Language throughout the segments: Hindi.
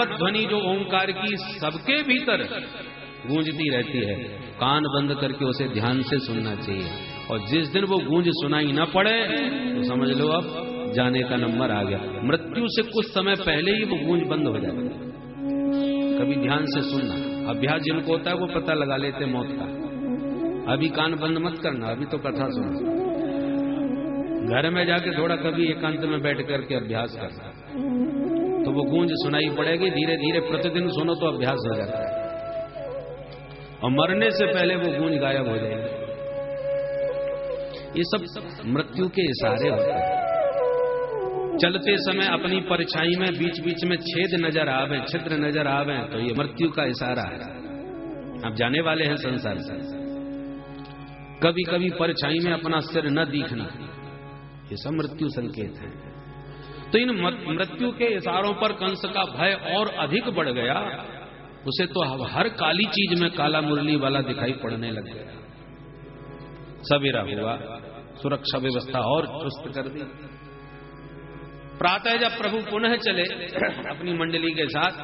ध्वनि जो ओंकार की सबके भीतर गूंजती रहती है, कान बंद करके उसे ध्यान से सुनना चाहिए। और जिस दिन वो गूंज सुनाई ना पड़े तो समझ लो अब जाने का नंबर आ गया। मृत्यु से कुछ समय पहले ही वो गूंज बंद हो जाती है। कभी ध्यान से सुनना, अभ्यास जिनको होता है वो पता लगा लेते मौत का। अभी कान बंद मत करना, अभी तो कथा सुनो। घर में जाके थोड़ा कभी एकांत में बैठ करके अभ्यास करना, तो वो गूंज सुनाई पड़ेगी। धीरे धीरे प्रतिदिन सुनो तो अभ्यास हो जाता है, और मरने से पहले वो गूंज गायब हो जाएगी। ये सब मृत्यु के इशारे होते हैं। चलते समय अपनी परछाई में बीच बीच में छेद नजर आवे, छिद्र नजर आवे, तो ये मृत्यु का इशारा है। अब जाने वाले हैं संसार से। कभी कभी परछाई में अपना सिर न दिखना, ये सब मृत्यु संकेत है। तो इन मृत्यु के इशारों पर कंस का भय और अधिक बढ़ गया। उसे तो हर काली चीज में काला मुरली वाला दिखाई पड़ने लग गया। सवेरा हुआ, सुरक्षा व्यवस्था और चुस्त कर दी। प्रातः जब प्रभु पुनः चले अपनी मंडली के साथ,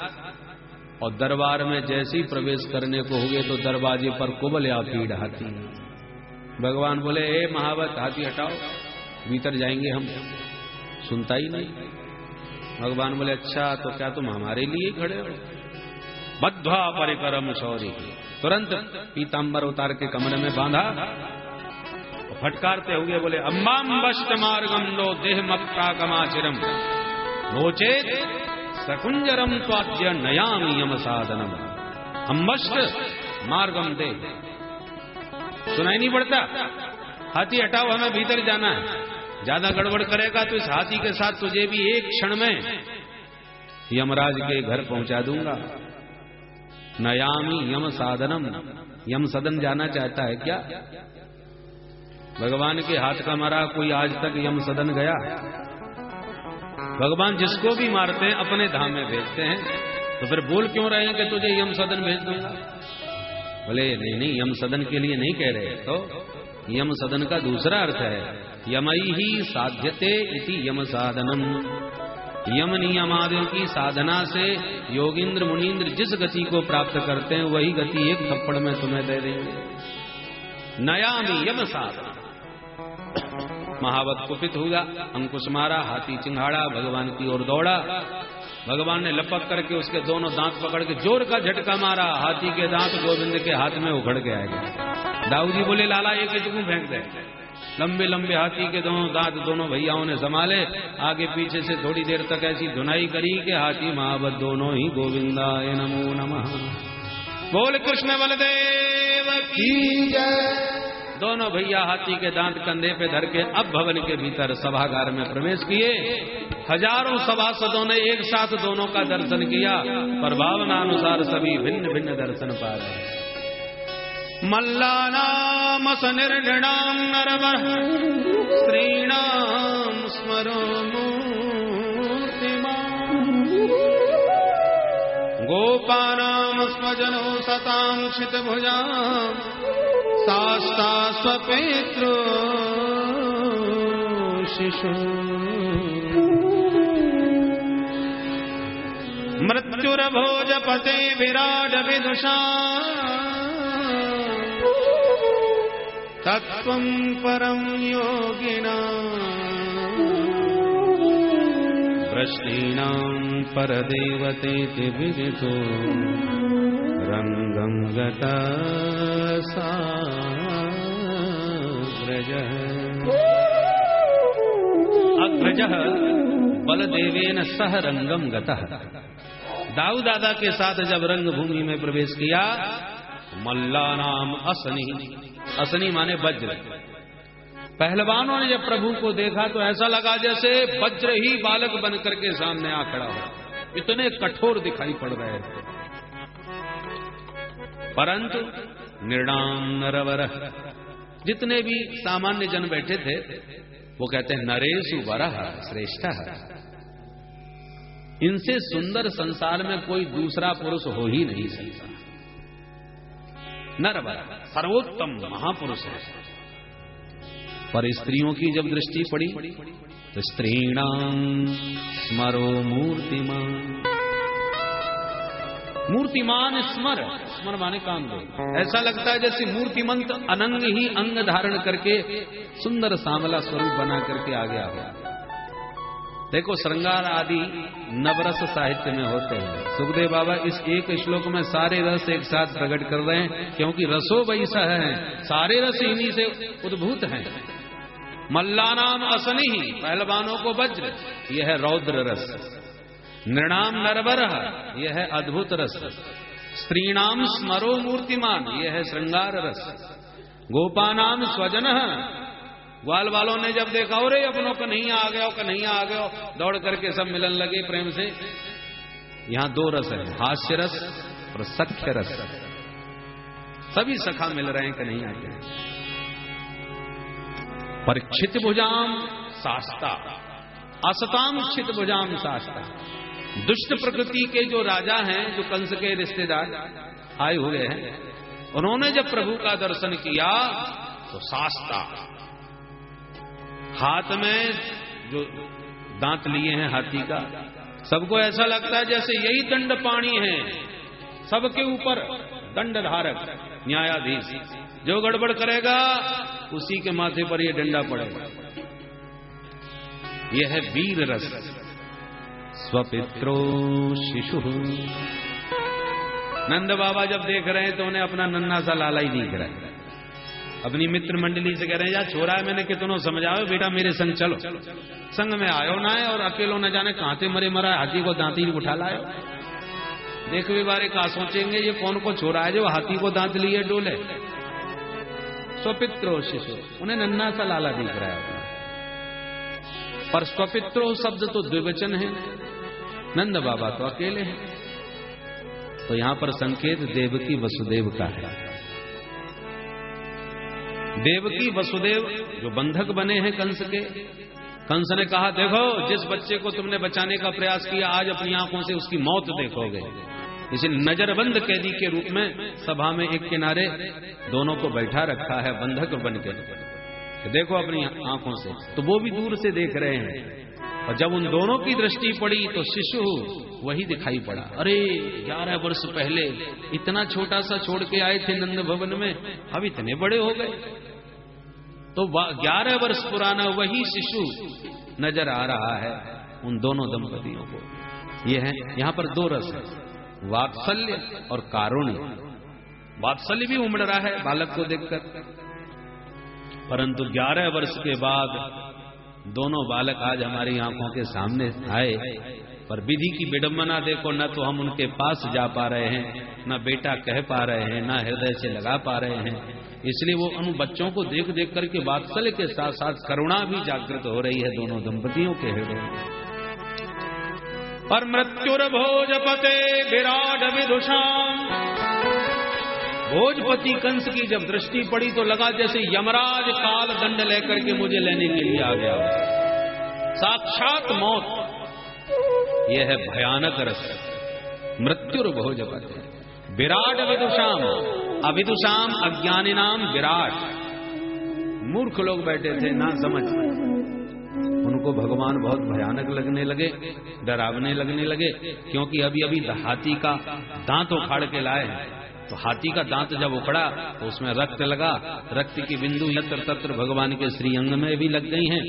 और दरबार में जैसे ही प्रवेश करने को हुए तो दरवाजे पर कुबल या पीड़ हाथी। भगवान बोले, ए महावत, हाथी हटाओ, भीतर जाएंगे हम। सुनता ही नहीं। भगवान बोले, अच्छा तो क्या तुम हमारे लिए खड़े हो? बद्ध्वा परिकरम शौरी, तुरंत पीतांबर उतार के कमरे में बांधा, फटकारते हुए बोले, अम्बाम बष्ट मार्गम लो देहमप्राकमाचिरम नोचेत सकुंजरम त्वाद्य नयामि यम साधनम। अम्बष्ट मार्गम दे, सुनाई नहीं पड़ता? हाथी हटाओ, हमें भीतर जाना है। ज्यादा गड़बड़ करेगा तो इस हाथी के साथ तुझे भी एक क्षण में यमराज के घर पहुंचा दूंगा। नयामि यम साधनम, यम सदन जाना चाहता है क्या? भगवान के हाथ का मरा कोई आज तक यम सदन गया? भगवान जिसको भी मारते हैं अपने धाम में भेजते हैं, तो फिर बोल क्यों रहे हैं कि तुझे यम सदन भेज दूंगा? बोले नहीं नहीं, यम सदन के लिए नहीं कह रहे। तो यम सदन का दूसरा अर्थ है यमई ही साध्यते इति यम साधनम। यम नियमादियों की साधना से योगिंद्र मुनींद्र जिस गति को प्राप्त करते हैं, वही गति एक थप्पड़ में तुम्हें दे देंगे। नयामि यम साधन। महावत कुपित हुआ, अंकुश मारा, हाथी चिंघाड़ा, भगवान की ओर दौड़ा। भगवान ने लपक करके उसके दोनों दांत पकड़ के जोर का झटका मारा। हाथी के दांत गोविंद के हाथ में उखड़ के आएगा। दाऊ जी बोले, लाला एक क्यों फेंक दे? लंबे लंबे हाथी के दोनों दांत दोनों भैयाओं ने संभाले। आगे पीछे से थोड़ी देर तक ऐसी धुनाई करी कि हाथी महावत दोनों ही गोविंदाय नमो नमः बोल कृष्ण बलदेव की जय। दोनों भैया हाथी के दांत कंधे पे धर के अब भवन के भीतर सभागार में प्रवेश किए। हजारों सभासदों ने एक साथ दोनों का दर्शन किया, पर भावनानुसार सभी भिन्न भिन्न दर्शन पा गए। मल्लानाम सनिर्णणाम नरवर स्त्रीणाम स्मरो मूर्तिमा गोपानाम स्वजनो सतां क्षितभुजां सास्ता स्वपेत्रो शिशु। मृत्युरभोजपते विराट विदुषा तत्त्वं परं योगिना वृष्णीनां परदेवतेति विदितो रंगं गता साग्रजः। अग्रजः बलदेवेन सह रंगम गतः। दाऊ दादा के साथ जब रंगभूमि में प्रवेश किया, मल्लानाम असनी, असनी माने वज्र। पहलवानों ने जब प्रभु को देखा तो ऐसा लगा जैसे वज्र ही बालक बनकर के सामने आ खड़ा हो। इतने कठोर दिखाई पड़ रहे थे। परंतु निर्णाम नरवर, जितने भी सामान्य जन बैठे थे वो कहते हैं नरेशु वरः श्रेष्ठः। इनसे सुंदर संसार में कोई दूसरा पुरुष हो ही नहीं सकता। नरवर सर्वोत्तम महापुरुष है। पर स्त्रियों की जब दृष्टि पड़ी तो स्त्रीणाम स्मरो मूर्तिमान, मूर्तिमान स्मर, स्मर माने काम दे। ऐसा लगता है जैसे मूर्तिमंत अनंग ही अंग धारण करके सुंदर सांवला स्वरूप बना करके आ गया हो। देखो श्रृंगार आदि नवरस साहित्य में होते हैं। सुखदेव बाबा इस एक श्लोक में सारे रस एक साथ प्रकट कर रहे हैं, क्योंकि रसो वैसा है, सारे रस इन्हीं से उद्भूत हैं। मल्लानाम असनि, पहलवानों को वज्र, यह है रौद्र रस। नृणाम नरवरः, यह है अद्भुत रस। स्त्रीणाम स्मरो मूर्तिमान, यह है श्रृंगार रस। गोपानाम स्वजनः, ग्वाल वालों ने जब देखा अरे अपनों कन्हैया आ गया, कन्हैया आ गया, दौड़ करके सब मिलन लगे प्रेम से। यहां दो रस है, हास्य रस और सख्य रस। सभी सखा मिल रहे हैं कन्हैया के। पर क्षित भुजाम सास्ता, असताम क्षित भुजाम सास्ता। दुष्ट प्रकृति के जो राजा हैं, जो कंस के रिश्तेदार आए हुए हैं, उन्होंने जब प्रभु का दर्शन किया तो सास्ता, हाथ में जो दांत लिए हैं हाथी का, सबको ऐसा लगता है जैसे यही दंड पाणी है, सबके ऊपर दंड धारक न्यायाधीश। जो गड़बड़ करेगा उसी के माथे पर यह डंडा पड़ेगा। यह है वीर रस। स्वपित्रो शिशु, नंद बाबा जब देख रहे हैं तो उन्हें अपना नन्हा सा लाला ही दिख रहा है। अपनी मित्र मंडली से कह रहे हैं यार छोरा है, मैंने कितनों समझाओ बेटा मेरे संग चलो। संग में आयो ना है और अकेलो न जाने कहां से मरे मरा हाथी को दांती उठा लायो। देख भी बारे कहा सोचेंगे ये कौन को छोरा है जो हाथी को दांत लिए डोले। स्वपित्रो शिशु, उन्हें नन्हा सा लाला दिख रहा है। पर स्वपित्रो शब्द तो द्विवचन है, नंद बाबा तो अकेले हैं। तो यहां पर संकेत देवकी वसुदेव का है। देवकी वसुदेव जो बंधक बने हैं कंस के। कंस ने कहा देखो जिस बच्चे को तुमने बचाने का प्रयास किया आज अपनी आंखों से उसकी मौत देखोगे। इसे नजरबंद कैदी के रूप में सभा में एक किनारे दोनों को बैठा रखा है बंधक बन के, देखो अपनी आंखों से। तो वो भी दूर से देख रहे हैं और जब उन दोनों की दृष्टि पड़ी तो शिशु वही दिखाई पड़ा। अरे 11 वर्ष पहले इतना छोटा सा छोड़ के आए थे नंद भवन में, अब इतने बड़े हो गए। तो 11 वर्ष पुराना वही शिशु नजर आ रहा है उन दोनों दंपतियों को। ये है यहां पर दो रस है, वात्सल्य और कारुण्य। वात्सल्य भी उमड़ रहा है बालक को देखकर, परंतु 11 वर्ष के बाद दोनों बालक आज हमारी आंखों के सामने आए। पर विधि की विडंबना देखो, न तो हम उनके पास जा पा रहे हैं, न बेटा कह पा रहे हैं, न हृदय से लगा पा रहे हैं। इसलिए वो उन बच्चों को देख देख करके वात्सल्य के साथ साथ करुणा भी जागृत हो रही है दोनों दंपतियों के हृदय में। और मृत्युर भोजपते विराट विदुषाम, भोजपति कंस की जब दृष्टि पड़ी तो लगा जैसे यमराज काल दंड लेकर के मुझे लेने के लिए आ गया, साक्षात मौत। यह है भयानक रस। मृत्युर भोजपते विराट विदुषाम, अविदुषाम अज्ञानिनाम विराट। मूर्ख लोग बैठे थे ना समझ, उनको भगवान बहुत भयानक लगने लगे, डरावने लगने लगे। क्योंकि अभी अभी हाथी का दांत उखाड़ के लाए हैं, तो हाथी का दांत जब उखड़ा तो उसमें रक्त लगा, रक्त की बिंदु यत्र तत्र भगवान के श्रीअंग में भी लग गई हैं।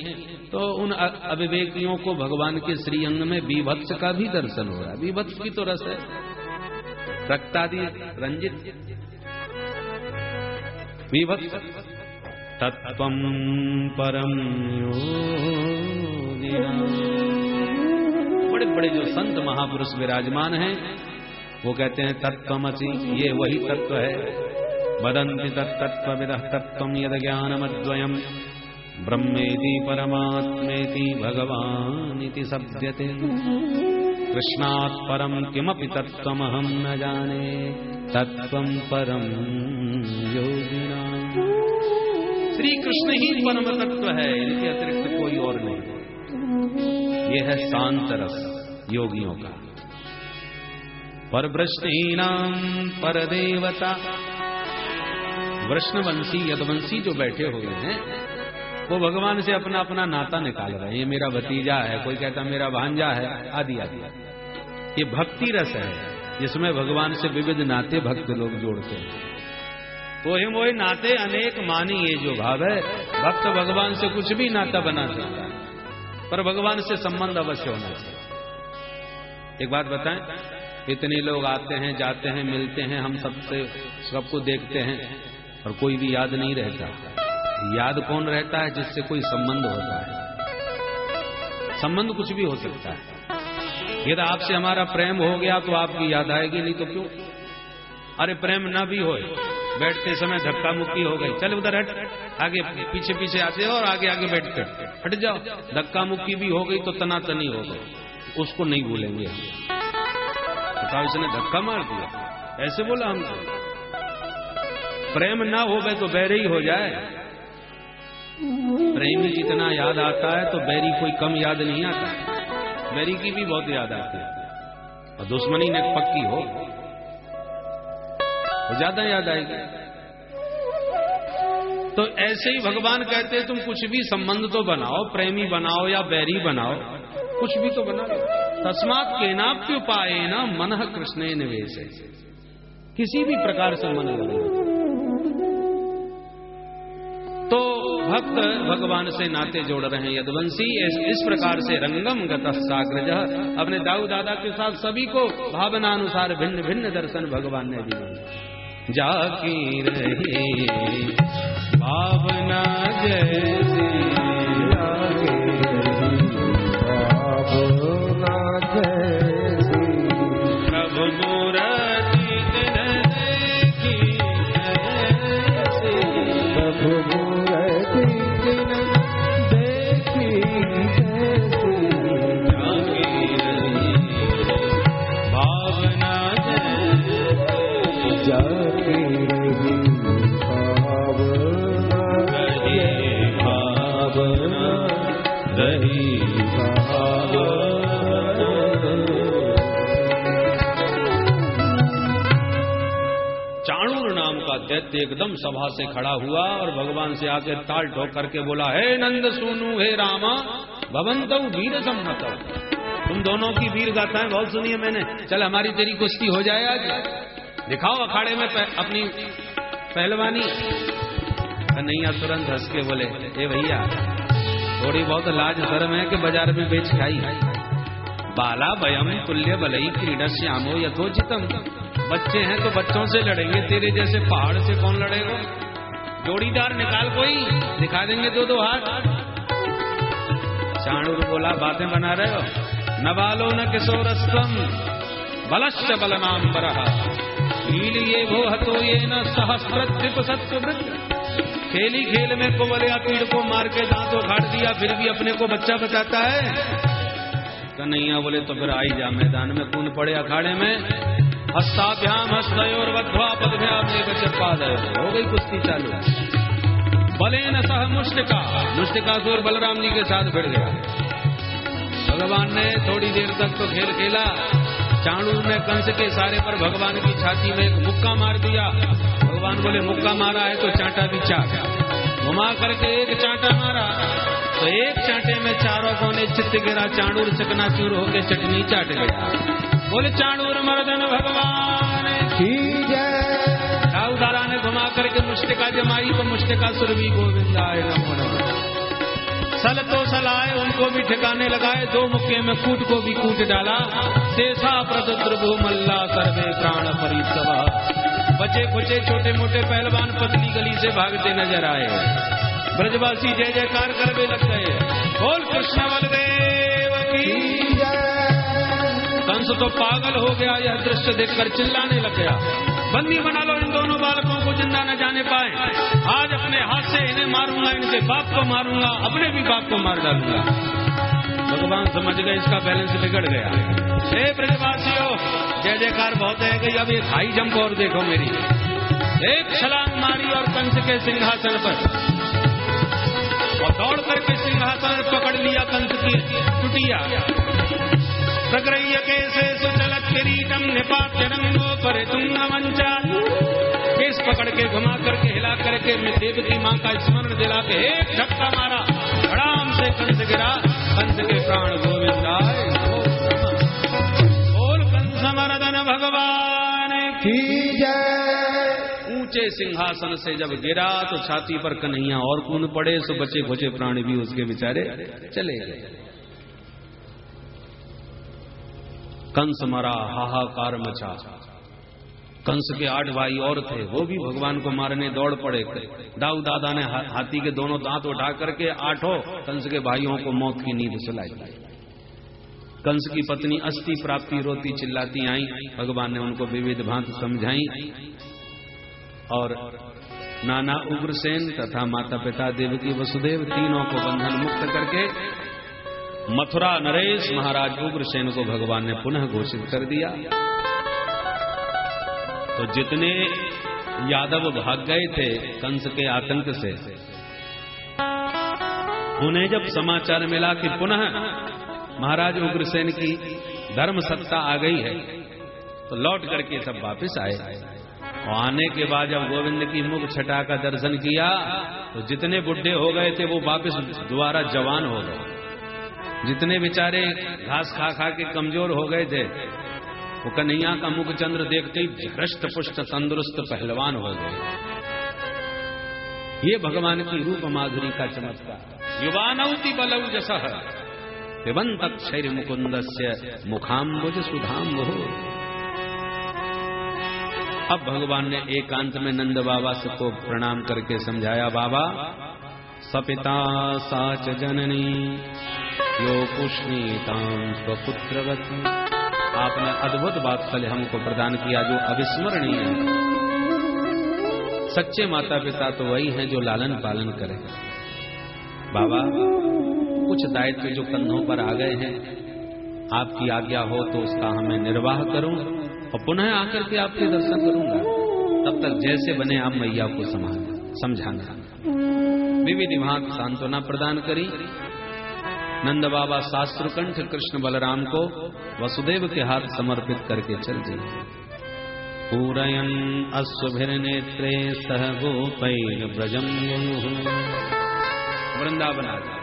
तो उन अविवेकियों को भगवान के श्रीअंग में बीभत्स का भी दर्शन हो रहा है। बीभत्स की तो रस है, रक्तादि रंजित बीभत्स। तत्वं परम योगिना, बड़े बड़े जो संत महापुरुष विराजमान हैं वो कहते हैं तत्त्वमसि, ये वही तत्व है। वदन्ति तत्तत्त्वविदः तत्त्वं यद ज्ञानमद्वयम् ब्रह्मेति परमात्मेति भगवानिति सप्यते। कृष्णात् परम किमपि तत्त्वमहं न जाने, तत्त्वं परम योगिना। श्री कृष्ण ही परम तत्व है, इनके अतिरिक्त कोई और नहीं। यह है शांत रस योगियों का। पर वृष्णीनाम पर देवता, वृष्णवंशी यदवंशी जो बैठे हुए हैं वो भगवान से अपना अपना नाता निकाल रहे हैं। ये मेरा भतीजा है, कोई कहता मेरा भांजा है, आदि आदि। ये भक्ति रस है। जिसमें भगवान से विविध नाते भक्त लोग जोड़ते हैं। तो ही मोहि नाते अनेक मानी, ये जो भाव है, भक्त भगवान से कुछ भी नाता बना सकता है, पर भगवान से संबंध अवश्य होना चाहिए। एक बात बताएं, इतने लोग आते हैं जाते हैं मिलते हैं, हम सबको देखते हैं, और कोई भी याद नहीं रहता। याद कौन रहता है? जिससे कोई संबंध होता है। संबंध कुछ भी हो सकता है। यदि आपसे हमारा प्रेम हो गया तो आपकी याद आएगी, नहीं तो क्यों? अरे प्रेम ना भी हो, बैठते समय धक्का मुक्की हो गई, चल उधर हट, आगे पीछे पीछे आते हो और आगे आगे बैठ कर हट जाओ, धक्का मुक्की भी हो गई तो तनातनी हो गई, उसको नहीं भूलेंगे हम। तो इसने धक्का मार दिया, ऐसे बोला हमको। प्रेम ना हो गए तो बैरी हो जाए। प्रेमी जितना याद आता है तो बैरी कोई कम याद नहीं आता, बैरी की भी बहुत याद आती है। और दुश्मनी ने पक्की हो तो ज्यादा याद आएगी। तो ऐसे ही भगवान कहते हैं तुम कुछ भी संबंध तो बनाओ, प्रेमी बनाओ या बैरी बनाओ, कुछ भी तो बनाओ। तस्मात् केनाप्युपायेन मनः कृष्णे निवेश, किसी भी प्रकार से मन लगे। तो भक्त भगवान से नाते जोड़ रहे हैं यदुवंशी। इस प्रकार से रंगम गतः साग्रजः, अपने दाऊ दादा के साथ सभी को भावनानुसार भिन्न भिन्न दर्शन भगवान ने दिए। जाकी रही भावना जैसी, भावना जैसी, प्रभु मूरति दिन देखी जैसी, प्रभु मूरति दिन देखी जैसी, जाकी रही भावना जैसी, जाकी रही भावना रही चाणूर नाम का दैत्य एकदम सभा से खड़ा हुआ और भगवान से आके ताल ठोक करके बोला, हे नंद सुनु हे रामा भवन्तौ वीर सम्मतौ। तुम दोनों की वीर गाथाएं बहुत सुनी है मैंने, चल हमारी तेरी कुश्ती हो जाए, आज दिखाओ अखाड़े में अपनी पहलवानी। कन्हैया तुरंत हंस के बोले, ए भैया थोड़ी बहुत लाज शर्म है कि बाजार में बेच खाई। बाला वयम तुल्य बलई क्रीडश्यामो यथोचितम, बच्चे हैं तो बच्चों से लड़ेंगे, तेरे जैसे पहाड़ से कौन लड़ेगा? जोड़ीदार निकाल कोई, दिखा देंगे दो दो हाथ। चाणूर बोला, बातें बना रहे हो? न बालो न किशोरस्त्वम बलश्च बलनाम बरह, लील ये भो हतो ये न सहस्रद्विप सत्ववृत्त। खेली खेल में कुंवल या पीड़ को मार के दांतों काट दिया, फिर भी अपने को बच्चा बचाता है। कन्हैया बोले, तो फिर आई जा मैदान में, कूद पड़े अखाड़े में। हस्ताभ्याम हस्तयोर वध्वा पदभ्याम पादयोर, हो गई कुश्ती चालू। बलेन सह मुष्टिका, मुष्टिकासुर बलराम जी के साथ भिड़ गया। भगवान ने थोड़ी देर तक तो खेल खेला। चाणूर ने कंस के सारे पर भगवान की छाती में एक मुक्का मार दिया। भगवान बोले, मुक्का मारा है तो चांटा भी चाट। घुमा करके एक चांटा मारा तो एक चांटे में चारों कोने चित्त गिरा। चाणूर चकनाचूर होके चटनी चाट गया। बोले, चाणूर मर्दन भगवान की जय। दाऊ दादा ने घुमा करके मुष्टिका जमाई तो मुष्टिका सुर भी गोविंदाय नमो नमः। सल तो सलाए, उनको भी ठिकाने लगाए। दो मुक्के में कूट को भी कूट डाला। शेषा प्रद्रुभु मल्ला सर्वे प्राण परिसवा। बचे खुचे छोटे मोटे पहलवान पतली गली से भागते नजर आए। ब्रजवासी जय जयकार करने लग गए, बोल कृष्ण बलदेव की जय। कंस तो पागल हो गया, यह दृश्य देखकर चिल्लाने लग गया, बंदी बना लो इन दोनों बालकों को, जिंदा न जाने पाए। आज अपने हाथ से इन्हें मारूंगा, इनके बाप को मारूंगा, अपने भी बाप को मार डालूंगा। भगवान समझ गए इसका बैलेंस बिगड़ गया। हे ब्रजवासियों, जय जयकार बहुत है कि अब एक हाई जंप और देखो मेरी। एक छलांग मारी और कंस के सिंहासन पर, और दौड़ करके सिंहासन पकड़ लिया कंस की टुटिया। सग्रह्य के से सुचलत किरीटम निपात्य रंगो पर तुंग मंचा। केस पकड़ के घुमा करके हिला करके मैं देवकी मां का स्मरण दिला के एक झटका मारा, धड़ाम से कंस गिरा। कंस के प्राण गोविंदाय नमो नमः। बोल कंस मर्दन भगवान की जय। ऊंचे सिंहासन से जब गिरा तो छाती पर कन्हैया और कूद पड़े, सो बचे खुचे प्राणी भी उसके बेचारे चले गए। कंस मरा, हाहाकार मचा। कंस के 8 भाई और थे, वो भी भगवान को मारने दौड़ पड़े। दाऊ दादा ने हाथी के दोनों दांत उठा करके 8 कंस के भाइयों को मौत की नींद सुलाई। कंस की पत्नी अस्थि प्राप्ति रोती चिल्लाती आई। भगवान ने उनको विविध भांति समझाई और नाना उग्रसेन तथा माता पिता देवकी वसुदेव तीनों को बंधन मुक्त करके मथुरा नरेश महाराज उग्रसेन को भगवान ने पुनः घोषित कर दिया। तो जितने यादव भाग गए थे कंस के आतंक से, उन्हें जब समाचार मिला कि पुनः महाराज उग्रसेन की धर्म सत्ता आ गई है, तो लौट करके सब वापस आए। और आने के बाद जब गोविंद की मुख छटा का दर्शन किया तो जितने बुढ़े हो गए थे वो वापस दोबारा जवान हो गए। जितने बेचारे घास खा खा के कमजोर हो गए थे वो कन्हैया का मुख चंद्र देखते ही हृष्ट पुष्ट तंदुरुस्त पहलवान हो गए। ये भगवान की रूप माधुरी का चमत्कार। युवानौति बलौ जसः पिबन्त क्षैर मुकुंदस्य मुखाम्बुज सुधाम्बुः। अब भगवान ने एकांत में नंद बाबा को प्रणाम करके समझाया, बाबा सपिता साच जननी यो पुष्णीतां स्वपुत्रवती। आपने अद्भुत वात्सल्य हमको प्रदान किया जो अविस्मरणीय है। सच्चे माता पिता तो वही हैं जो लालन पालन करें। बाबा कुछ दायित्व जो कंधों पर आ गए हैं, आपकी आज्ञा हो तो उसका हमें निर्वाह करूं और पुनः आकर के आपके दर्शन करूंगा। तब तक जैसे बने आप मैया को समझाना। विविध भांति सांत्वना प्रदान करी। नंद बाबा शास्त्रकंठ कृष्ण बलराम को वसुदेव के हाथ समर्पित करके चल दिए। पूरयन अश्वभिर्नेत्रे सह गोपैर ब्रजम वृंदावन आ गए।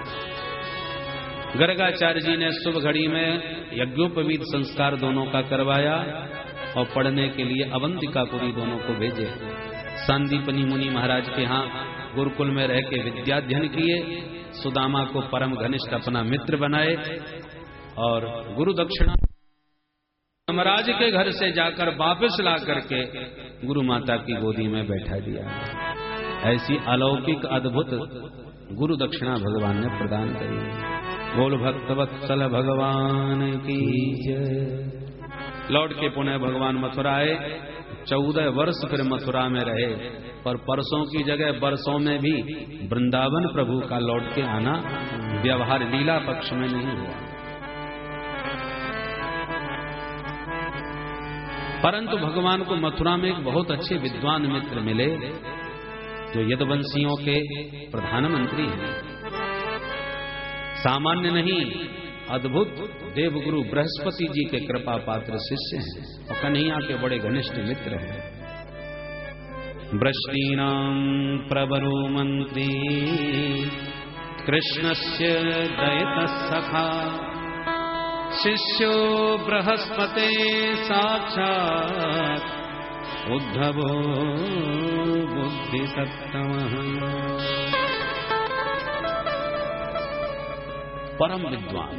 गर्गाचार्य जी ने शुभ घड़ी में यज्ञोपवीत संस्कार दोनों का करवाया और पढ़ने के लिए अवंतिकापुरी दोनों को भेजे। सांदीपनी मुनि महाराज के यहाँ गुरुकुल में रह के विद्याध्ययन किए। सुदामा को परम घनिष्ठ अपना मित्र बनाए और गुरु दक्षिणा यमराज के घर से जाकर वापस ला करके गुरु माता की गोदी में बैठा दिया। ऐसी अलौकिक अद्भुत गुरु दक्षिणा भगवान ने प्रदान करी। बोल भक्तवत्सल भगवान की जय। लौट के पुनः भगवान मथुरा आए। 14 वर्ष फिर मथुरा में रहे, पर परसों की जगह बरसों में भी वृंदावन प्रभु का लौट के आना व्यवहार लीला पक्ष में नहीं हुआ। परंतु भगवान को मथुरा में एक बहुत अच्छे विद्वान मित्र मिले जो यदुवंशियों के प्रधानमंत्री हैं। सामान्य नहीं, अद्भुत देवगुरु बृहस्पति जी के कृपा पात्र शिष्य हैं और कन्हैया के बड़े घनिष्ठ मित्र हैं। वृष्णीनां प्रवरो मंत्री कृष्णस्य दयितः सखा शिष्यो बृहस्पते साक्षात् उद्धवो बुद्धिसत्तमः। परम विद्वान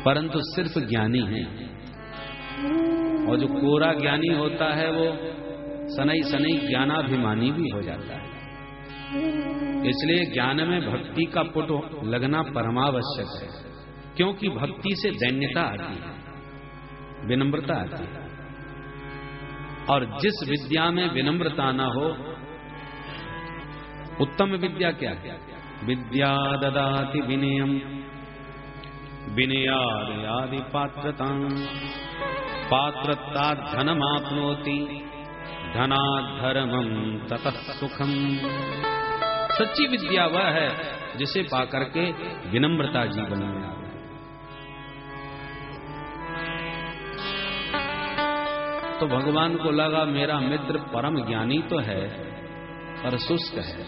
परंतु सिर्फ ज्ञानी है, और जो कोरा ज्ञानी होता है वो सनई सनई ज्ञानाभिमानी भी हो जाता है। इसलिए ज्ञान में भक्ति का पुट लगना परमावश्यक है, क्योंकि भक्ति से दैन्यता आती है, विनम्रता आती है। और जिस विद्या में विनम्रता ना हो, उत्तम विद्या क्या है? विद्या ददाति विनयम विनयादि पात्रतां पात्रतात् धनमाप्नोति धनात् धर्मं ततः सुखम। सच्ची विद्या वह है जिसे पाकर के विनम्रता जीवन में आवे। तो भगवान को लगा मेरा मित्र परम ज्ञानी तो है पर शुष्क है।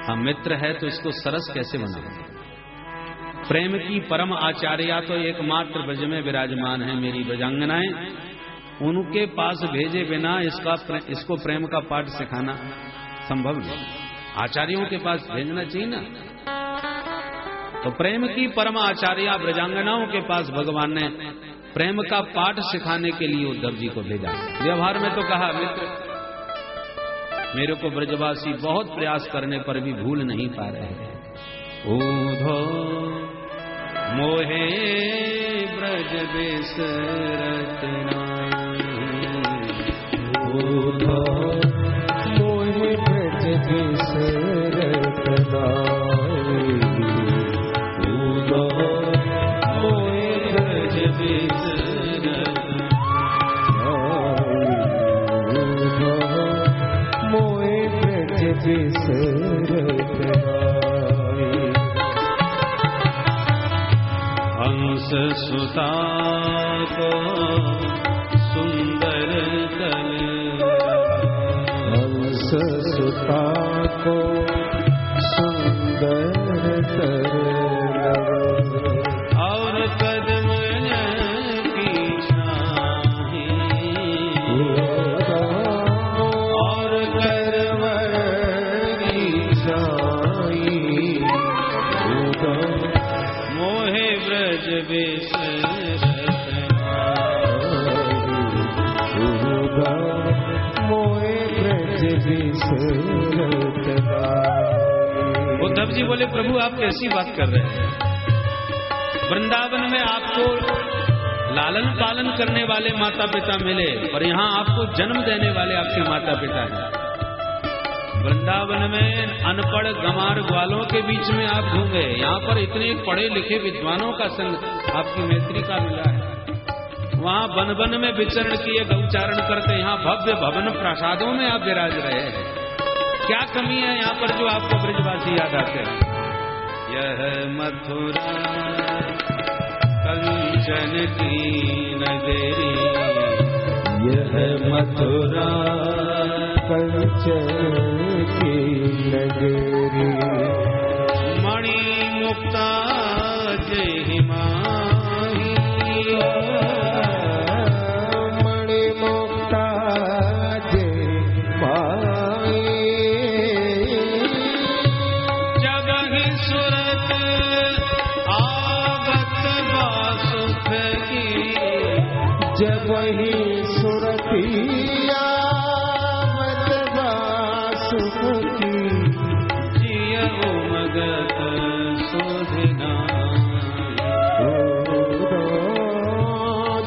हाँ, मित्र है तो इसको सरस कैसे बनाए। प्रेम की परम आचार्या तो एकमात्र ब्रज में विराजमान है मेरी ब्रजांगनाएं, उनके पास भेजे बिना इसको प्रेम का पाठ सिखाना संभव नहीं। आचार्यों के पास भेजना चाहिए ना। तो प्रेम की परम आचार्या ब्रजांगनाओं के पास भगवान ने प्रेम का पाठ सिखाने के लिए उद्धव जी को भेजा। व्यवहार में तो कहा, मित्र मेरे को ब्रजवासी बहुत प्रयास करने पर भी भूल नहीं पा रहे हैं। ऊधो मोहे ब्रज बिसरत ऊधो मोहे ब्रज बिसरत ऊधो मोहे ब्रज बिसरत ऊधो मोहे ब्रज बिसरत हंस सुता को सुंदर तल, हंस सुता को सुंदर तल, और कदम की छाही, और करम की छाई, मोहे ब्रज बिसरत मोहे ब्रज बिसरत। उद्धव जी बोले, प्रभु आप कैसी बात कर रहे हैं? वृंदावन में आपको लालन पालन करने वाले माता पिता मिले, और यहाँ आपको जन्म देने वाले आपके माता पिता हैं। वृंदावन में अनपढ़ गंवार ग्वालों के बीच में आप घूमे, यहाँ पर इतने पढ़े लिखे विद्वानों का संग आपकी मैत्री का मिला है। वहाँ वन वन में विचरण किए, गौचारण करते, यहाँ भव्य भवन प्रासादों में आप विराज रहे हैं। क्या कमी है यहाँ पर जो आपको ब्रजवासी याद आते हैं? यह मथुरा कंचन की नगरी, यह मथुरा कंचन की नगरी, मणि मुक्ता जय माही, मणि मुक्ता जय माही, जब ही सुरत आवत बासुख की, जब ही सुरतिया सुख की, जिय उमगत सुधना,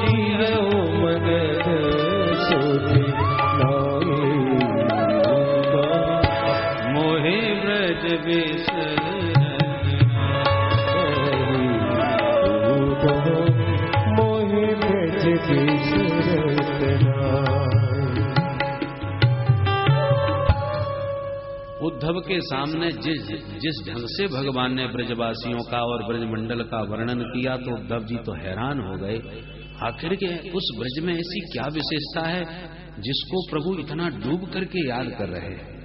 जिय उमगत सुधना, मोहे ब्रज बिसरत मोहे ब्रज बिसरत। उद्धव के सामने जिस ढंग से भगवान ने ब्रजवासियों का और ब्रजमंडल का वर्णन किया तो उद्धव जी तो हैरान हो गए। आखिर के उस ब्रज में ऐसी क्या विशेषता है जिसको प्रभु इतना डूब करके याद कर रहे हैं?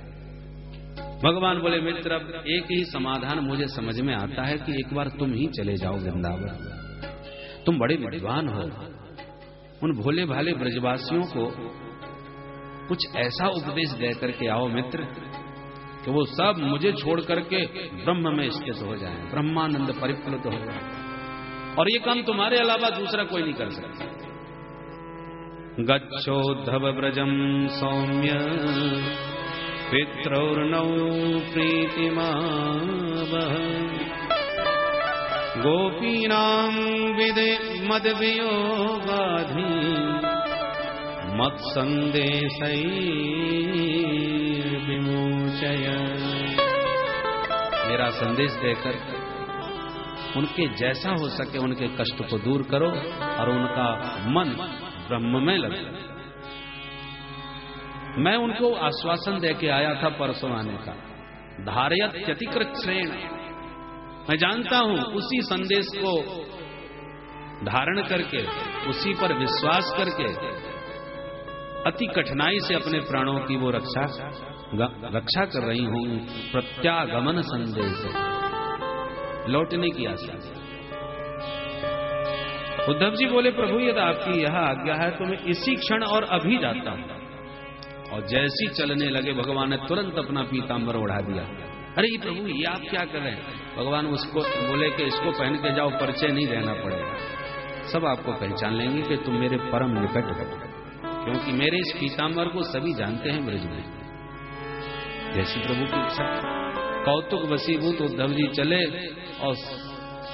भगवान बोले, मित्र अब एक ही समाधान मुझे समझ में आता है कि एक बार तुम ही चले जाओ वृंदावन। तुम बड़े विद्वान हो, उन भोले भाले ब्रजवासियों को कुछ ऐसा उपदेश दे करके आओ मित्र कि वो सब मुझे छोड़ करके ब्रह्म में स्थित हो जाएं, ब्रह्मानंद परिप्लुत हो जाए, और ये काम तुम्हारे अलावा दूसरा कोई नहीं कर सकता। गच्छोद्धव ब्रजम सौम्य पितरौर्नौ प्रीतिमावह, गोपीनां विदे मद वियोगाधि, मत संदेशै विमोचय। मेरा संदेश देकर उनके जैसा हो सके उनके कष्ट को दूर करो और उनका मन ब्रह्म में लगे। मैं उनको आश्वासन देके आया था परसों आने का, धारयत त्यतिकृत श्रेण। मैं जानता हूं उसी संदेश को धारण करके, उसी पर विश्वास करके अति कठिनाई से अपने प्राणों की वो रक्षा कर रही हूं। प्रत्यागमन संदेश, लौटने की आशा। उद्धव जी बोले, प्रभु यदि आपकी यह आज्ञा है तो मैं इसी क्षण और अभी जाता हूं। और जैसी चलने लगे भगवान ने तुरंत अपना पीतांबर उड़ा दिया। अरे ये प्रभु, ये आप क्या कर रहे हैं? भगवान उसको बोले कि इसको पहन के जाओ, परिचय नहीं देना पड़ेगा, सब आपको पहचान लेंगे कि तुम मेरे परम निकट हो, क्योंकि मेरे इस पीतांबर को सभी जानते हैं ब्रज में। जैसी प्रभु की इच्छा। कौतुक वसीभूत उद्धव जी चले और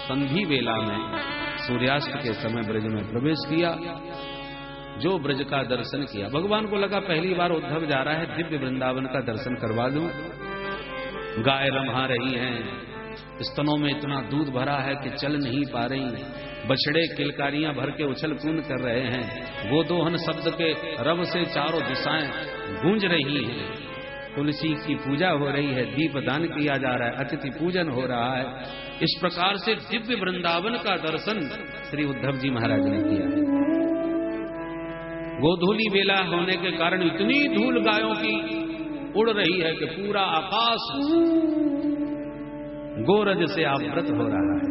संधि वेला में सूर्यास्त के समय ब्रज में प्रवेश किया। जो ब्रज का दर्शन किया, भगवान को लगा पहली बार उद्धव जा रहा है, दिव्य वृंदावन का दर्शन करवा दूं। गाय रम्हा रही हैं, स्तनों में इतना दूध भरा है कि चल नहीं पा रही, बछड़े किलकारियां भर के उछल कूद कर रहे हैं, गोदोहन शब्द के रव से चारों दिशाएं गूंज रही हैं, तुलसी की पूजा हो रही है, दीपदान किया जा रहा है, अतिथि पूजन हो रहा है। इस प्रकार से दिव्य वृंदावन का दर्शन श्री उद्धव जी महाराज ने किया है। गोधूली वेला होने के कारण इतनी धूल गायों की उड़ रही है कि पूरा आकाश गोरज से आवृत हो रहा है।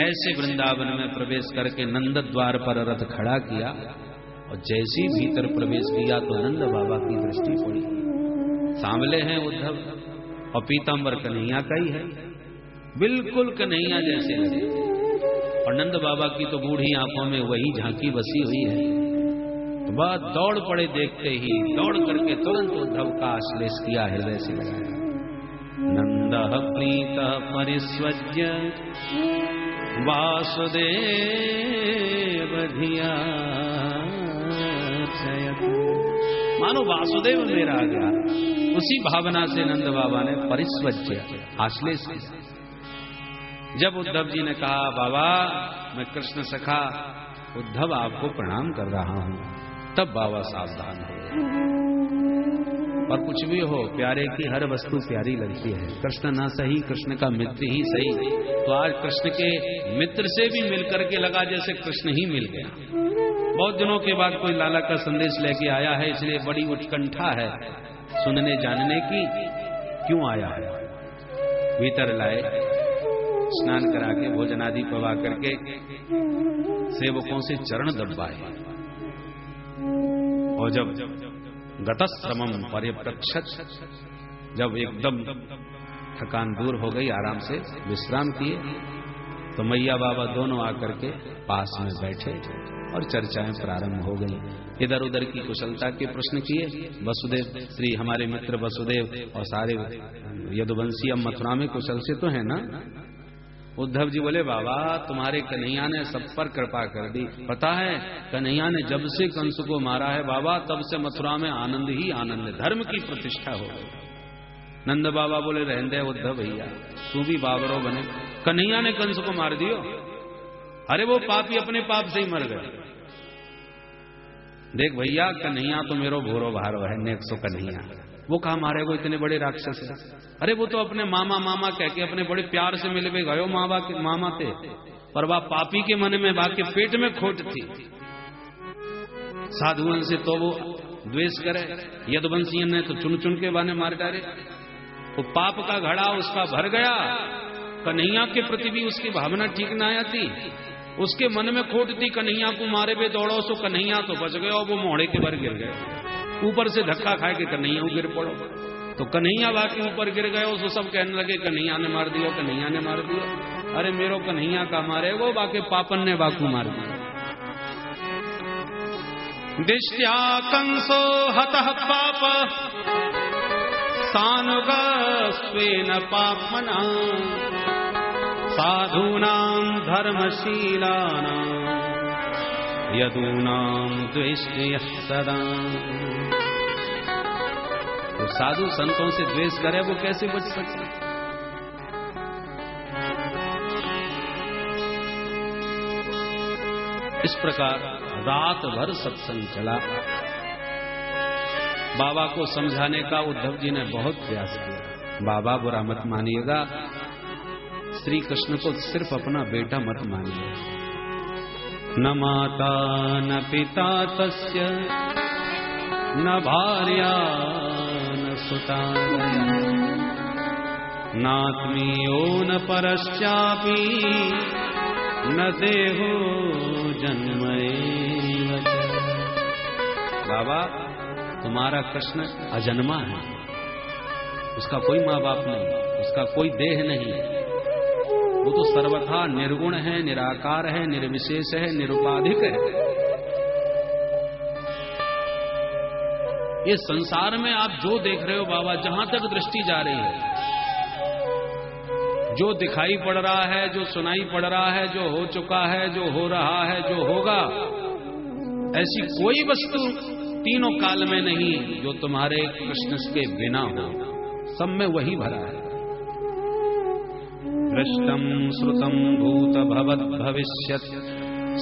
ऐसे वृंदावन में प्रवेश करके नंद द्वार पर रथ खड़ा किया और जैसे भीतर प्रवेश किया तो नंद बाबा की दृष्टि पड़ी। सांवले हैं उद्धव और पीतांबर कन्हैया का ही है, बिल्कुल कन्हैया जैसे लगे। और नंद बाबा की तो बूढ़ी आंखों में वही झांकी बसी हुई है। तो बात दौड़ पड़े, देखते ही दौड़ करके तुरंत उद्धव का आश्लेष किया, हृदय से लगाया। नंद प्रीत परिस्वज्य वासुदेव धिया, मानो वासुदेव मेरा आ गया। उसी भावना से नंद बाबा ने परिस्वज्य आश्लेष किया। जब उद्धव जी ने कहा, बाबा मैं कृष्ण सखा उद्धव आपको प्रणाम कर रहा हूं, तब बाबा सावधान हो। और कुछ भी हो, प्यारे की हर वस्तु प्यारी लगती है। कृष्ण ना सही, कृष्ण का मित्र ही सही। तो आज कृष्ण के मित्र से भी मिलकर के लगा जैसे कृष्ण ही मिल गया। बहुत दिनों के बाद कोई लाला का संदेश लेके आया है, इसलिए बड़ी उत्कंठा है सुनने जानने की, क्यों आया है। भीतर लाए, स्नान करा के भोजन आदि पवा करके सेवकों से चरण दबाए। और जब गतश्रमम परिप्रक्षत, जब एकदम थकान दूर हो गई, आराम से विश्राम किए, तो मैया बाबा दोनों आकर के पास में बैठे और चर्चाएं प्रारंभ हो गई। इधर उधर की कुशलता के प्रश्न किए। वसुदेव श्री हमारे मित्र वसुदेव और सारे यदुवंशी अब मथुरा में कुशल से तो है ना। उद्धव जी बोले, बाबा तुम्हारे कन्हैया ने सब पर कृपा कर दी। पता है कन्हैया ने जब से कंस को मारा है बाबा, तब से मथुरा में आनंद ही आनंद, धर्म की प्रतिष्ठा हो गई। नंद बाबा बोले, रहने दे उद्धव भैया, तू भी बाबरो बने। कन्हैया ने कंस को मार दियो। अरे वो पापी अपने पाप से ही मर गए। देख भैया, कन्हैया तो मेरो भोरो भार है, नेक सो कन्हैया। वो कहा मारे वो इतने बड़े राक्षस है। अरे वो तो अपने मामा मामा कह के अपने बड़े प्यार से मिलवे गयो मामा थे, पर वह पापी के मन में बाकी पेट में खोट थी। साधुओं से तो वो द्वेष करे, यदुवंशियों ने तो चुन चुन के बाने मार डाले। वो पाप का घड़ा उसका भर गया। कन्हैया के प्रति भी उसकी भावना ठीक ना आया थी। उसके मन में खोट थी, कन्हैया को मारे बे दौड़ो सो कन्हैया तो बच गए, और वो मोहड़े के भर गिर गए। ऊपर से धक्का खाए के कन्हैया गिर पड़ो, तो कन्हैया बाकी ऊपर गिर गए। तो सब कहने लगे कन्हैया ने मार दियो, कन्हैया ने मार दियो। अरे मेरो कन्हैया का मारे वो, बाकी पापन ने बाकू मार दिया। दिष्ट्या कंसो हतः पाप सानुगस्वेन पापमना, साधूनां धर्मशीलानां यदूनां द्वेष्य सदा। तो साधु संतों से द्वेष करे वो कैसे बच सकते। इस प्रकार रात भर सत्संग चला। बाबा को समझाने का उद्धव जी ने बहुत प्रयास किया। बाबा बुरा मत मानिएगा, श्री कृष्ण को सिर्फ अपना बेटा मत मानिए। न माता न पिता तस्य न भार्या न सुता नात्मीयो न परश्चापि न देहो जन्मैव च। बाबा तुम्हारा कृष्ण अजन्मा है, उसका कोई माँ बाप नहीं, उसका कोई देह नहीं, वो तो सर्वथा निर्गुण है, निराकार है, निर्विशेष है, निरुपाधिक है। ये संसार में आप जो देख रहे हो बाबा, जहां तक दृष्टि जा रही है, जो दिखाई पड़ रहा है, जो सुनाई पड़ रहा है, जो हो चुका है, जो हो रहा है, जो होगा, ऐसी कोई वस्तु तीनों काल में नहीं जो तुम्हारे कृष्ण के बिना हो। सब में वही भरा है। दृष्टम श्रुतम भूत भवद भविष्यत्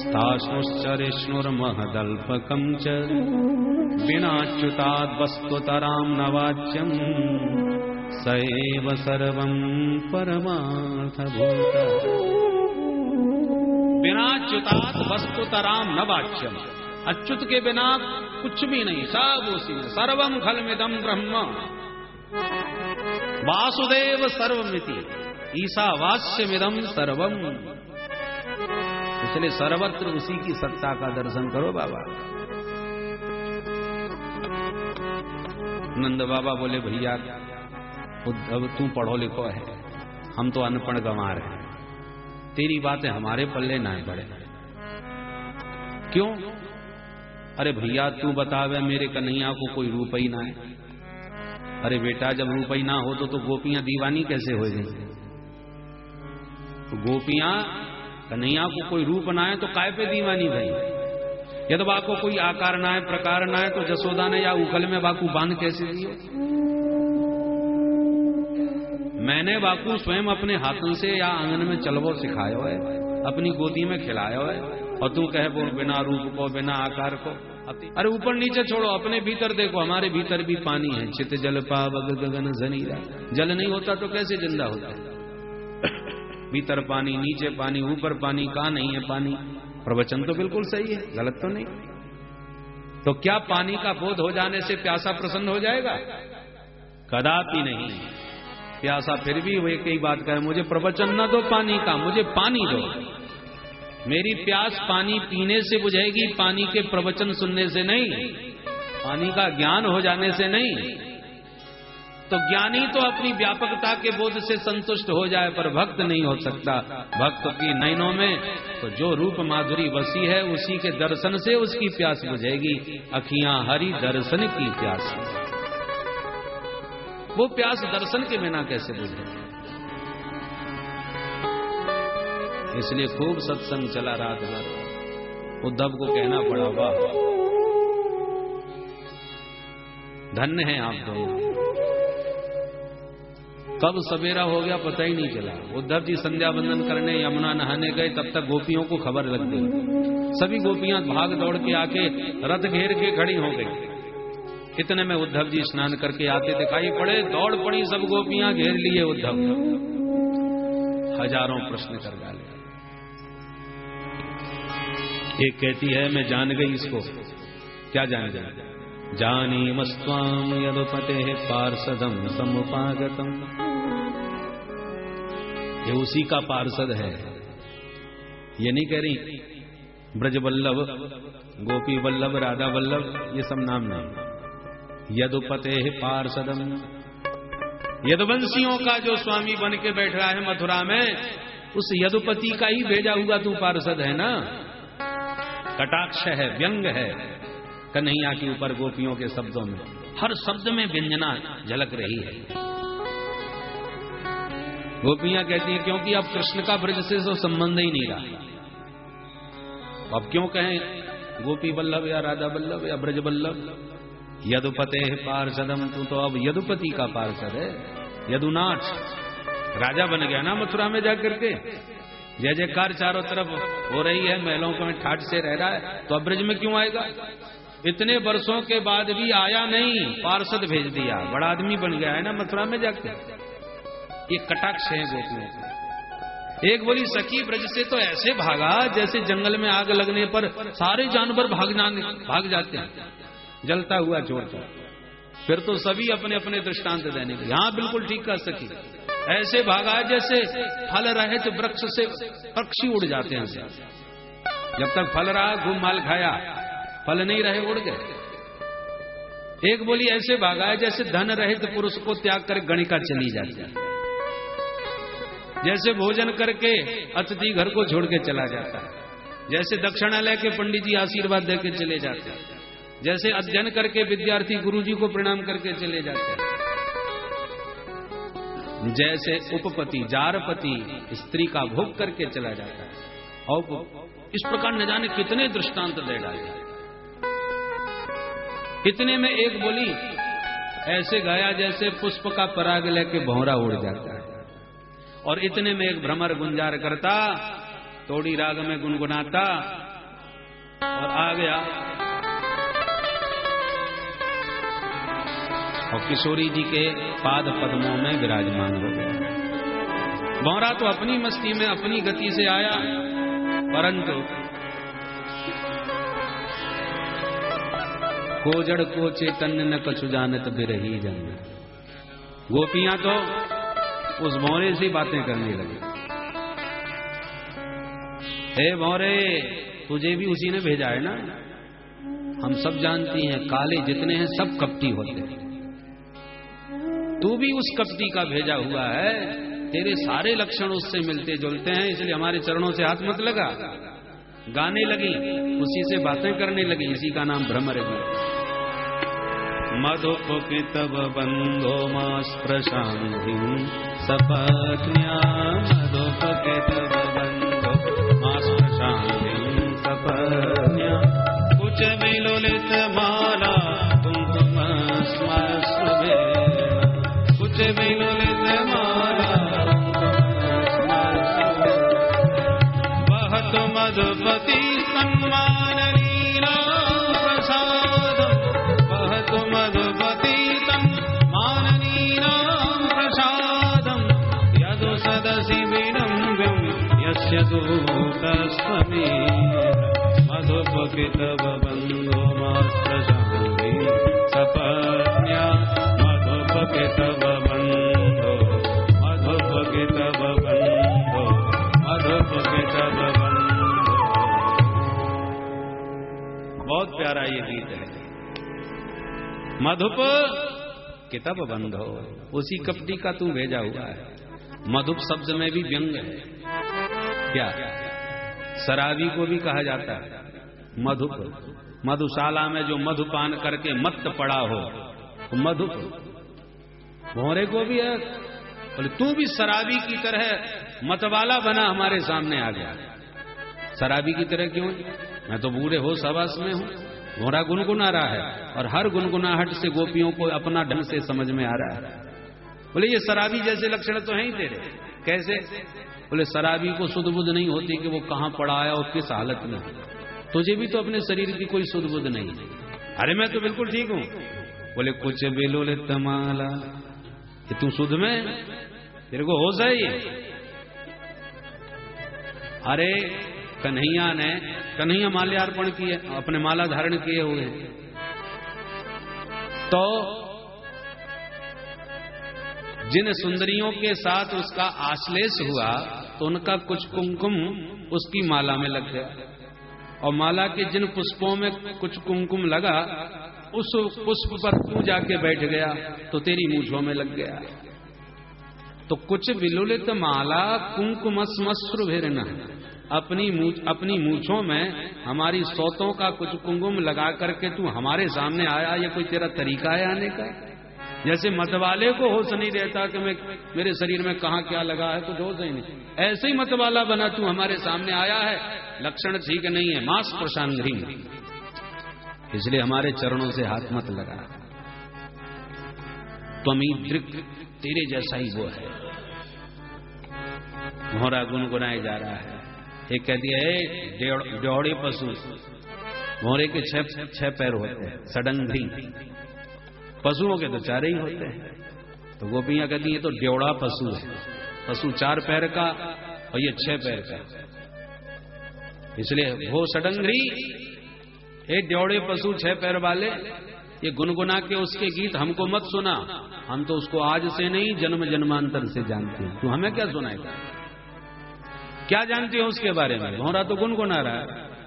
स्थाश्नुश्चरिष्णुर्महदल्पकं च विनाच्युताद् वस्तुतरां न वाच्यम् स एव सर्वं परमार्थभूत। विनाच्युताद् वस्तुतरां न वाच्यम्, अच्युत के बिना कुछ भी नहीं, सब उसी में। सर्वम खलमिदं ब्रह्म वासुदेव सर्वमिति ईशावास्यमिदं सर्वम। इसलिए सर्वत्र उसी की सत्ता का दर्शन करो बाबा। नंद बाबा बोले भैया अब तू पढ़ो लिखो है, हम तो अनपढ़ गंवार हैं, तेरी बातें हमारे पल्ले ना पड़े। क्यों? अरे भैया तू बतावे मेरे कन्हैया को कोई रूप ही ना है। अरे बेटा जब रूप ही ना हो तो गोपियां दीवानी कैसे हो गई? तो गोपियां कन्हैया को कोई रूप ना है तो काय पे दीवानी भाई? यदि बाको कोई आकार ना है, प्रकार ना है, तो जसोदा ने या उखल में बाकू बांध कैसे दिए? मैंने बाकू स्वयं अपने हाथों से या आंगन में चलवो सिखायो है, अपनी गोदी में खिलायो है, और तू कहे वो बिना रूप को, बिना आकार को। अरे ऊपर नीचे छोड़ो, अपने भीतर देखो, हमारे भीतर भी पानी है। चित जल पावक गगन जनीरा। जल नहीं होता तो कैसे जिंदा होता है? भीतर पानी, नीचे पानी, ऊपर पानी, कहां नहीं है पानी? प्रवचन तो बिल्कुल सही है, गलत तो नहीं। तो क्या पानी का बोध हो जाने से प्यासा प्रसन्न हो जाएगा? कदापि नहीं। प्यासा फिर भी वो एक ही बात कहे, मुझे प्रवचन न दो पानी का, मुझे पानी दो। मेरी प्यास पानी पीने से बुझेगी, पानी के प्रवचन सुनने से नहीं, पानी का ज्ञान हो जाने से नहीं। तो ज्ञानी तो अपनी व्यापकता के बोध से संतुष्ट हो जाए, पर भक्त नहीं हो सकता। भक्त की नैनों में तो जो रूप माधुरी बसी है, उसी के दर्शन से उसकी प्यास बुझेगी। अखियां हरि दर्शन की प्यास, वो प्यास दर्शन के बिना कैसे बुझेगी? इसलिए खूब सत्संग चला रात भर। उद्धव को कहना पड़ा, वाह धन्य हैं आप दोनों। कब सवेरा हो गया पता ही नहीं चला। उद्धव जी संध्या बंदन करने यमुना नहाने गए, तब तक गोपियों को खबर लग गई। सभी गोपियां भाग दौड़ के आके रथ घेर के खड़ी हो गई। इतने में उद्धव जी स्नान करके आते दिखाई पड़े, दौड़ पड़ी सब गोपियां, घेर लिए उद्धव। हजारों प्रश्न कर डाले। एक कहती है मैं जान गई इसको। क्या जान गई? जानी मस्त्वाम यदुपते पार्षदम समुपागतम। ये उसी का पार्षद है। ये नहीं कह रही ब्रज वल्लभ, गोपी वल्लभ, राधा वल्लभ, ये सब नाम नहीं। यदुपते पार्षदम, यदुवंशियों का जो स्वामी बन के बैठ रहा है मथुरा में, उस यदुपति का ही भेजा हुआ तू पार्षद है ना। कटाक्ष है, व्यंग है कन्हैया के ऊपर गोपियों के शब्दों में। हर शब्द में व्यंजना झलक रही है। गोपियां कहती हैं क्योंकि अब कृष्ण का ब्रज से तो संबंध ही नहीं रहा। अब क्यों कहें गोपी वल्लभ या राधा वल्लभ या ब्रज वल्लभ। यदुपते पार्षदम, तू तो अब यदुपति का पार्षद है। यदुनाथ राजा बन गया ना मथुरा में जाकर के। जय जयकार चारों तरफ हो रही है, महलों में ठाठ से रह रहा है, तो अब ब्रज में क्यों आएगा? इतने वर्षों के बाद भी आया नहीं, पार्षद भेज दिया, बड़ा आदमी बन गया है ना मथुरा में जाकर। ये कटाक्ष है गोपियों को। एक बोली सखी ब्रज से तो ऐसे भागा जैसे जंगल में आग लगने पर सारे जानवर भाग जाते हैं, जलता हुआ छोड़कर। फिर तो सभी अपने अपने दृष्टांत देने के। हाँ बिल्कुल ठीक कहा सखी। ऐसे भागा जैसे फल रहित वृक्ष से पक्षी उड़ जाते हैं। जब तक फल रहा खूब माल खाया, फल नहीं रहे उड़ गए। एक बोली ऐसे भागा है जैसे धन रहित पुरुष को त्याग कर गणिका चली जाती है। जैसे भोजन करके अतिथि घर को छोड़ के चला जाता है, जैसे दक्षिणा लेके पंडित जी आशीर्वाद देके चले जाते हैं, जैसे अध्ययन करके विद्यार्थी गुरु जी को प्रणाम करके चले जाते हैं, जैसे उपपति जारपति स्त्री का भोग करके चला जाता है। और इस प्रकार न जाने कितने दृष्टांत दे डाले। इतने में एक बोली ऐसे गाया जैसे पुष्प का पराग लेके भौरा उड़ जाता है। और इतने में एक भ्रमर गुंजार करता, तोड़ी राग में गुनगुनाता और आ गया। और किशोरी जी के पाद पद्मों में विराजमान हो गया। भौरा तो अपनी मस्ती में अपनी गति से आया, परंतु कोजड़ को चैतन्य न कछु जानत बिरही जन। गोपियां तो उस भौरे से बातें करने लगी। हे भौरे, तुझे भी उसी ने भेजा है ना? हम सब जानती हैं काले जितने हैं सब कपटी होते हैं, तू भी उस कपटी का भेजा हुआ है। तेरे सारे लक्षण उससे मिलते जुलते हैं, इसलिए हमारे चरणों से हाथ मत लगा। गाने लगी, उसी से बातें करने लगी। इसी का नाम भ्रमर है। मधुपितव बंधो मास प्रशांति सपत्न्या, मधुपितव बंधो मास प्रशांति सपत्न्या, कुछ विलुलित माला कुंकुम स्मश्रुभे, कुछ विलुलित माला बहत मधुपति सम्मान लीला प्रसाद, बहत मधुपति सम्मान लीला प्रसादम, यदु सदसि विडम्बम यस्य दूतस्त्वमे, मधुपपितव बंधो मात्र शान्ति सपत्न्या, मधुपपितव बंधो, मधुपपितव बंधो, मधुपपितव बंधो। बहुत प्यारा ये गीत है। मधुप कितब बंधो, उसी कपटी का तू भेजा हुआ है। मधुप शब्द में भी व्यंग है। क्या? शराबी को भी कहा जाता है मधुप। मधुशाला में जो मधुपान करके मत्त पड़ा हो तो मधुप। भौरे को भी है। बोले तू भी शराबी की तरह मतवाला बना हमारे सामने आ गया। शराबी की तरह क्यों? मैं तो बूढ़े हो सवास में हूं। भौरा गुनगुना रहा है और हर गुनगुनाहट से गोपियों को अपना ढंग से समझ में आ रहा है। बोले ये शराबी जैसे लक्षण तो हैं ही तेरे। कैसे? बोले शराबी को सुध बुध नहीं होती कि वो कहां पड़ा है और किस हालत में। तुझे भी तो अपने शरीर की कोई सुध बुध नहीं। अरे मैं तो बिल्कुल ठीक हूं। बोले कुछ बिलुलित माला, कि तू सुध में, तेरे को होश है ये? अरे कन्हैया माल्यार्पण किए, अपने माला धारण किए हुए, तो जिन सुंदरियों के साथ उसका आश्लेष हुआ तो उनका कुछ कुमकुम उसकी माला में लग गया, और माला के जिन पुष्पों में कुछ कुमकुम लगा उस पुष्प पर तू जाके बैठ गया तो तेरी मूंछों में लग गया। तो कुछ विलुलित माला कुंकुम स्मश्रुभिर्न, अपनी मूंछों में हमारी सौतों का कुछ कुंकुम लगा करके तू हमारे सामने आया। ये कोई तेरा तरीका है आने का? जैसे मतवाले को होश नहीं रहता कि मेरे शरीर में कहां क्या लगा है, कुछ होश ही नहीं, ऐसे ही मतवाला बना तू हमारे सामने आया है। लक्षण ठीक नहीं है। मास प्रशांति, इसलिए हमारे चरणों से हाथ मत लगा। त्वमी दृक्, तेरे जैसा ही वो है। भौरा गुनगुनाए जा रहा है। एक कह दिया ड्योड़े पशु, भौरे के छह पैर होते हैं, सडंघी। पशुओं के तो चार ही होते हैं। तो गोपियां कहती हैं तो ड्योड़ा पशु है। पशु 4 पैर का और ये 6 पैर का, इसलिए वो सडंघी, एक ड्योड़े पशु 6 पैर वाले, ये गुनगुना के उसके गीत हमको मत सुना, हम तो उसको आज से नहीं जन्म जन्मांतर से जानते हैं, तू हमें क्या सुनाएगा? क्या जानते हो उसके बारे में? भौरा तो गुनगुना रहा है।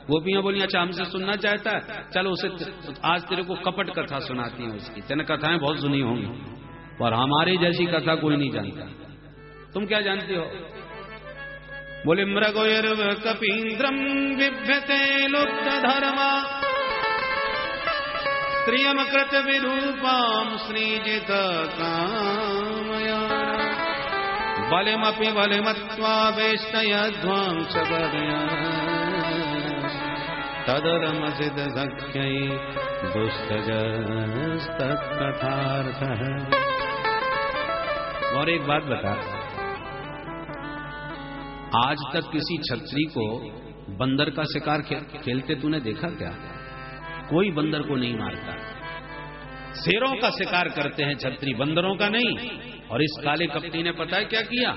गोपियां बोली अच्छा हमसे सुनना चाहता है, चलो उसे आज तेरे को कपट कथा सुनाती है उसकी, तेने कथाएं बहुत सुनी होंगी पर हमारी जैसी कथा कोई नहीं जानता। तुम क्या जानते हो? बोले मृगोर्व कपीन्द्रम बिभ्यते लुप्त धर्मा स्त्रियम कृत विरूपाम सृजित कामया बलिमपि बलिमत्वा वेष्टयध्वांस बदया तदरमसिद सख्यै दुस्तजस्तत्कथार्थः। और एक बात बता, आज तक किसी छत्री को बंदर का शिकार खेलते तूने देखा क्या? कोई बंदर को नहीं मारता। शेरों का शिकार करते हैं छत्री, बंदरों का नहीं। और इस काले कपटी ने पता है क्या किया?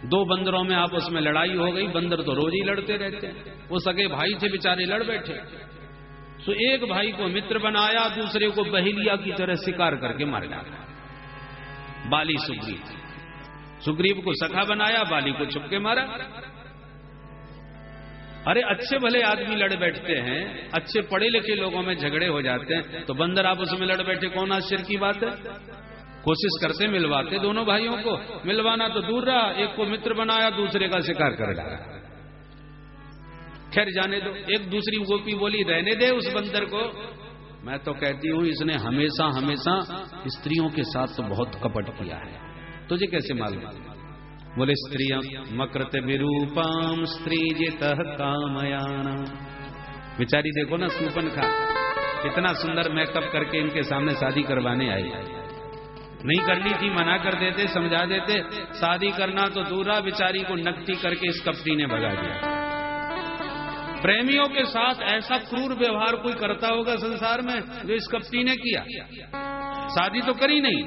दो बंदरों में आपस में लड़ाई हो गई। बंदर तो रोज ही लड़ते रहते हैं, वो सगे भाई थे बेचारे लड़ बैठे। तो एक भाई को मित्र बनाया, दूसरे को बहेलिया की तरह शिकार करके मार डाला। बाली सुग्रीव को सखा बनाया, बाली को छुप के मारा। अरे अच्छे भले आदमी लड़ बैठते हैं, अच्छे पढ़े लिखे लोगों में झगड़े हो जाते हैं, तो बंदर आपस में लड़ बैठे कौन आश्चर्य की बात है? कोशिश करते मिलवाते दोनों भाइयों को, मिलवाना तो दूर रहा, एक को मित्र बनाया, दूसरे का शिकार कर डाला। खैर जाने दो। एक दूसरी गोपी बोली रहने दे उस बंदर को। मैं तो कहती हूं इसने हमेशा हमेशा स्त्रियों के साथ तो बहुत कपट किया है, तुझे कैसे मालूम? बोले स्त्रियं मकृत विरूपाम स्त्रीजितः कामयाना। बेचारी देखो ना सूपनखा, कितना सुंदर मेकअप करके इनके सामने शादी करवाने आई। नहीं करनी थी, मना कर देते, समझा देते। शादी करना तो दूरा, बेचारी को नकटी करके इस कपटी ने भगा दिया। प्रेमियों के साथ ऐसा क्रूर व्यवहार कोई करता होगा संसार में जो इस कपटी ने किया? शादी तो करी नहीं।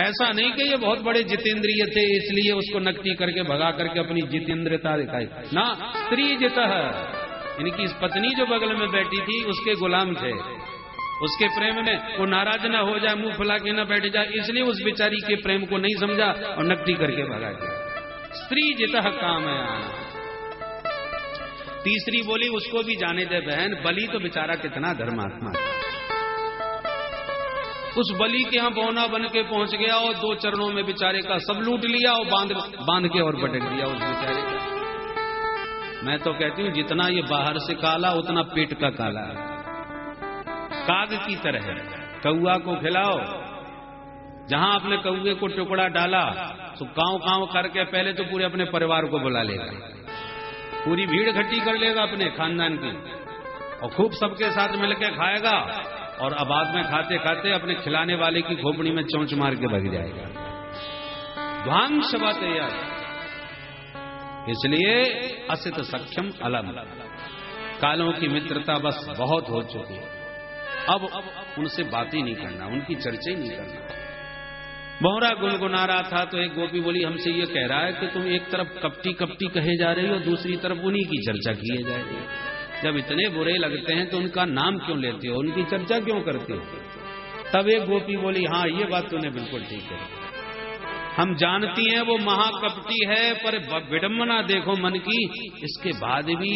ऐसा नहीं कि ये बहुत बड़े जितेंद्रिय थे इसलिए उसको नकटी करके भगा करके अपनी जितेंद्रियता दिखाई ना। स्त्री जितः, इनकी पत्नी जो बगल में बैठी थी उसके गुलाम थे, उसके प्रेम में वो नाराज ना हो जाए, मुंह फुला के ना बैठ जाए, इसलिए उस बेचारी के प्रेम को नहीं समझा और नकटी करके भगा दिया। स्त्री जितः कामयाना। तीसरी बोली उसको भी जाने दे बहन, बलि तो बेचारा कितना धर्मात्मा है। उस बलि के यहां बौना बन के पहुंच गया और दो चरणों में बेचारे का सब लूट लिया और बांध के और पटक दिया उस बेचारे का। मैं तो कहती हूं जितना ये बाहर से काला उतना पेट का काला है। काग की तरह है, कौआ को खिलाओ, जहां आपने कौए को टुकड़ा डाला तो कांव कांव करके पहले तो पूरे अपने परिवार को बुला लेगा, पूरी भीड़ इकट्ठी कर लेगा अपने खानदान की और खूब सबके साथ मिलकर खाएगा और अब बाद में खाते खाते अपने खिलाने वाले की खोपड़ी में चोंच मार के भग जाएगा। ध्वांस बात है यार। इसलिए असित सख्यम अलम, कालों की मित्रता बस बहुत हो चुकी है, अब उनसे बात ही नहीं करना, उनकी चर्चा ही नहीं करना। बहुरा गुनगुना रहा था तो एक गोपी बोली हमसे ये कह रहा है कि तुम एक तरफ कपटी कपटी कहे जा रही हो, दूसरी तरफ उन्हीं की चर्चा किए जा रही है। जब इतने बुरे लगते हैं तो उनका नाम क्यों लेते हो, उनकी चर्चा क्यों करते हो? तब एक गोपी बोली हाँ ये बात तूने बिल्कुल ठीक है, हम जानती हैं वो महाकपटी है, पर विडंबना देखो मन की, इसके बाद भी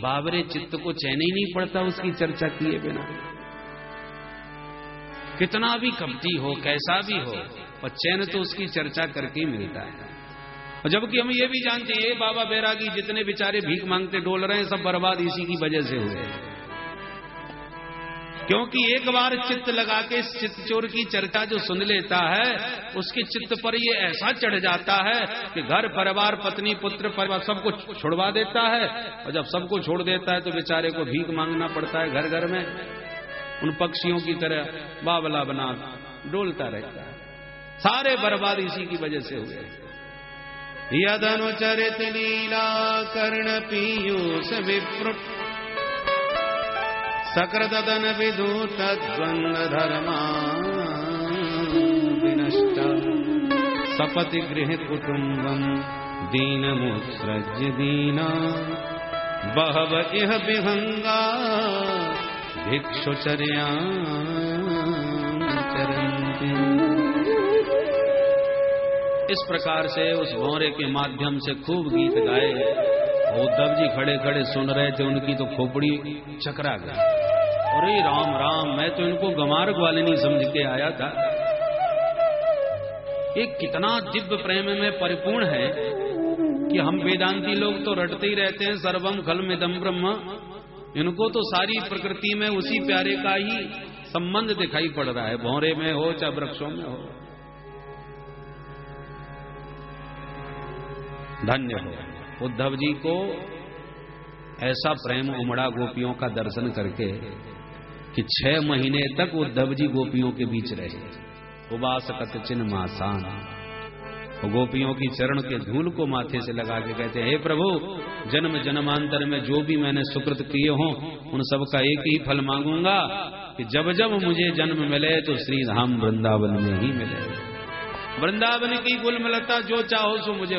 बाबरे चित्त को चैन ही नहीं पड़ता उसकी चर्चा किए बिना। कितना भी कपटी हो, कैसा भी हो, और चैन तो उसकी चर्चा करके ही मिलता है। और जबकि हम ये भी जानते हैं बाबा बैरागी जितने बेचारे भीख मांगते डोल रहे हैं सब बर्बाद इसी की वजह से हुए, क्योंकि एक बार चित्त लगा के इस चित्तचोर की चर्चा जो सुन लेता है उसके चित्त पर ये ऐसा चढ़ जाता है कि घर परिवार पत्नी पुत्र परिवार सबको छोड़वा देता है। और जब सबको छोड़ देता है तो बेचारे को भीख मांगना पड़ता है घर घर में, उन पक्षियों की तरह बावला बना डोलता रहता है। सारे बर्बाद इसी की वजह से हुए। यदनुचरित लीला कर्ण पीयूष विप्रुट सकृदन विधूत द्वंद धर्मा विनष्ट सपति गृह कुटुंबम दीनमुत्सृज्य दीना बहव इह विहंगा भिक्षुचर्यां चरन्ति। इस प्रकार से उस भौरे के माध्यम से खूब गीत गाए। उद्धव जी खड़े खड़े सुन रहे थे, उनकी तो खोपड़ी चकरा गई। अरे राम राम, मैं तो इनको गंवार ग्वालिनी समझ के आया था। ये कितना दिव्य प्रेम में परिपूर्ण है कि हम वेदांती लोग तो रटते ही रहते हैं सर्वम खलमिदं ब्रह्म। इनको तो सारी प्रकृति में उसी प्यारे का ही संबंध दिखाई पड़ रहा है, भौरे में हो चाहे वृक्षों में हो। धन्य हो उद्धव जी को ऐसा प्रेम उमड़ा गोपियों का दर्शन करके कि 6 महीने तक उद्धव जी गोपियों के बीच रहे। उबासकत चिन्ह मासान, गोपियों की चरण के धूल को माथे से लगा के कहते हैं, हे प्रभु, जन्म जन्मांतर में जो भी मैंने सुकृत किए हों उन सब का एक ही फल मांगूंगा कि जब जब मुझे जन्म मिले तो श्री धाम वृंदावन में ही मिले। वृंदावन की गुलमलता जो चाहो सो मुझे